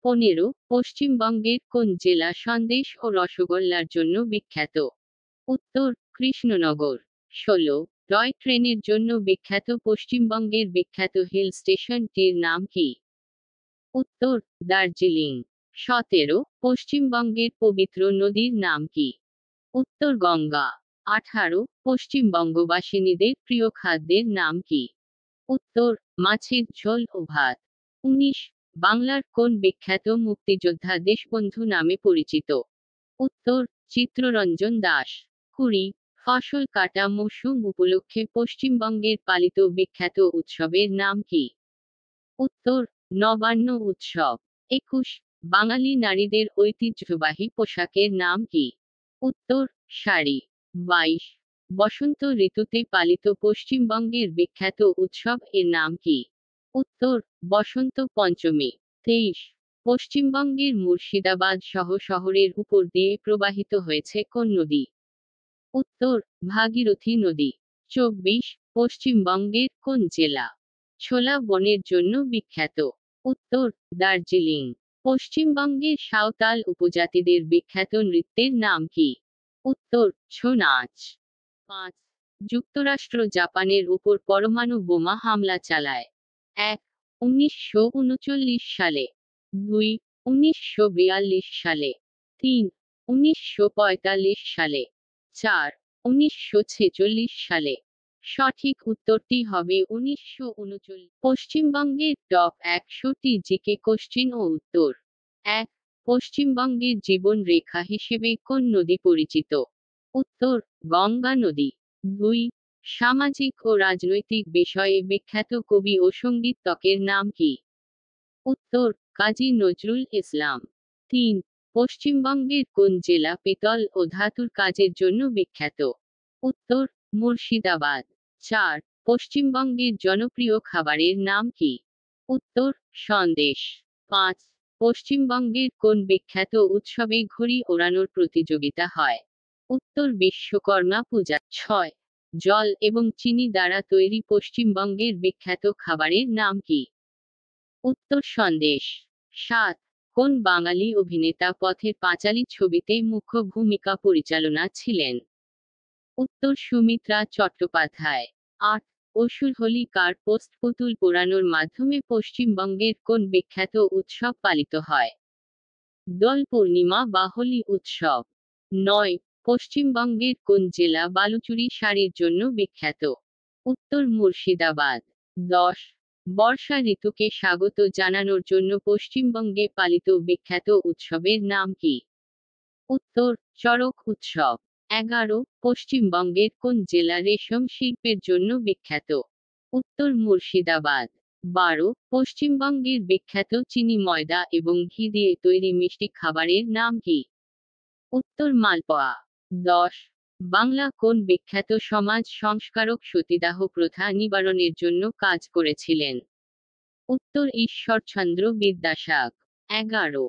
15 পশ্চিমবঙ্গের কোন জেলা সন্দেশ ও রসগোল্লার জন্য বিখ্যাত? উত্তর কৃষ্ণনগর। 16 টয় ট্রেনের জন্য বিখ্যাত পশ্চিমবঙ্গের বিখ্যাত হিল স্টেশনটির নাম কি? উত্তর দার্জিলিং। 17 পশ্চিমবঙ্গের পবিত্র নদীর নাম কি? উত্তর গঙ্গা। 18 পশ্চিমবঙ্গবাসিনীদের প্রিয় খাদ্যের নাম কি? উত্তর মাছের ঝোল ও ভাত। 19 বাংলার কোন বিখ্যাত মুক্তিযোদ্ধা দেশবন্ধু নামে পরিচিত? উত্তর চিত্তরঞ্জন দাস। 20 ফসল কাটা মৌসুম উপলক্ষে পশ্চিমবঙ্গের পালিত বিখ্যাত উৎসবের নাম কি? উত্তর নবান্ন উৎসব। 21 বাঙালি নারীদের ঐতিহ্যবাহী পোশাকের নাম কি? উত্তর শাড়ি। 22 বসন্ত ঋতুতে পালিত পশ্চিমবঙ্গের বিখ্যাত উৎসব এর নাম কি? উত্তর বসন্ত পঞ্চমী। 23 পশ্চিমবঙ্গের মুর্শিদাবাদ সহ শহরের উপর দিয়ে প্রবাহিত হয়েছে কোন নদী? উত্তর ভাগীরথী নদী। 24 পশ্চিমবঙ্গের কোন জেলা ছোলা বনের জন্য বিখ্যাত? উত্তর দার্জিলিং। পশ্চিমবঙ্গের সাঁওতাল উপজাতিদের বিখ্যাত নৃত্যের নাম কি? উত্তর ছৌ নাচ। 5 যুক্তরাষ্ট্র জাপানের উপর পরমাণু বোমা হামলা চালায়। 1 1939 সালে, 2 1942 সালে, 3 1945 সালে, 4 1946 সালে। সঠিক উত্তরটি হবে 1939। পশ্চিমবঙ্গের টপ 100টি জিকে কোশ্চেন ও উত্তর। 1 পশ্চিমবঙ্গের জীবন রেখা হিসেবে কোন নদী পরিচিত? উত্তর গঙ্গা নদী। 2 সামাজিক ও রাজনৈতিক বিষয়ে বিখ্যাত কবি ও সঙ্গীতজ্ঞের নাম কি? উত্তর কাজী নজরুল ইসলাম। 3 পশ্চিমবঙ্গের কোন জেলা পিতল ও ধাতুর কাজের জন্য বিখ্যাত? উত্তর মুর্শিদাবাদ। 4 পশ্চিমবঙ্গের জনপ্রিয় খাবারের নাম কি? উত্তর সন্দেশ। 5 পশ্চিমবঙ্গের কোন বিখ্যাত উৎসবে ঘুড়ি ওড়ানোর প্রতিযোগিতা হয়? উত্তর বিশ্বকর্মা পূজা। 6 জল এবং চিনি দ্বারা তৈরি পশ্চিমবঙ্গের বিখ্যাত খাবারের নাম কি? উত্তর সন্দেশ। 7 কোন বাঙালি অভিনেতা পথের পাঁচালী ছবিতে মুখ্য ভূমিকা পরিচালনা ছিলেন? উত্তর সুমিত্রা চট্টোপাধ্যায়। 8 অসুর হোলি কার পোস্ট পুতুল পোড়ানোর মাধ্যমে পশ্চিমবঙ্গের কোন বিখ্যাত উৎসব পালিত হয়? দোল পূর্ণিমা বা হোলি উৎসব। 9 পশ্চিমবঙ্গের কোন জেলা বালুচুরি শাড়ির জন্য বিখ্যাত? উত্তর মুর্শিদাবাদ। 10 বর্ষা ঋতুকে স্বাগত জানানোর জন্য পশ্চিমবঙ্গে পালিত বিখ্যাত উৎসবের নাম কি? উত্তর চড়ক উৎসব। 11 পশ্চিমবঙ্গের কোন জেলা রেশম শিল্পের জন্য বিখ্যাত? উত্তর মুর্শিদাবাদ। 12 পশ্চিমবঙ্গের বিখ্যাত চিনি ময়দা এবং ঘি দিয়ে তৈরি মিষ্টি খাবারের নাম কি? উত্তর মালপোয়া। 10 বাংলা কোন বিখ্যাত সমাজ সংস্কারক সতীদাহ প্রথা নিবারণের জন্য কাজ করেছিলেন? উত্তর ঈশ্বরচন্দ্র বিদ্যাসাগর। 11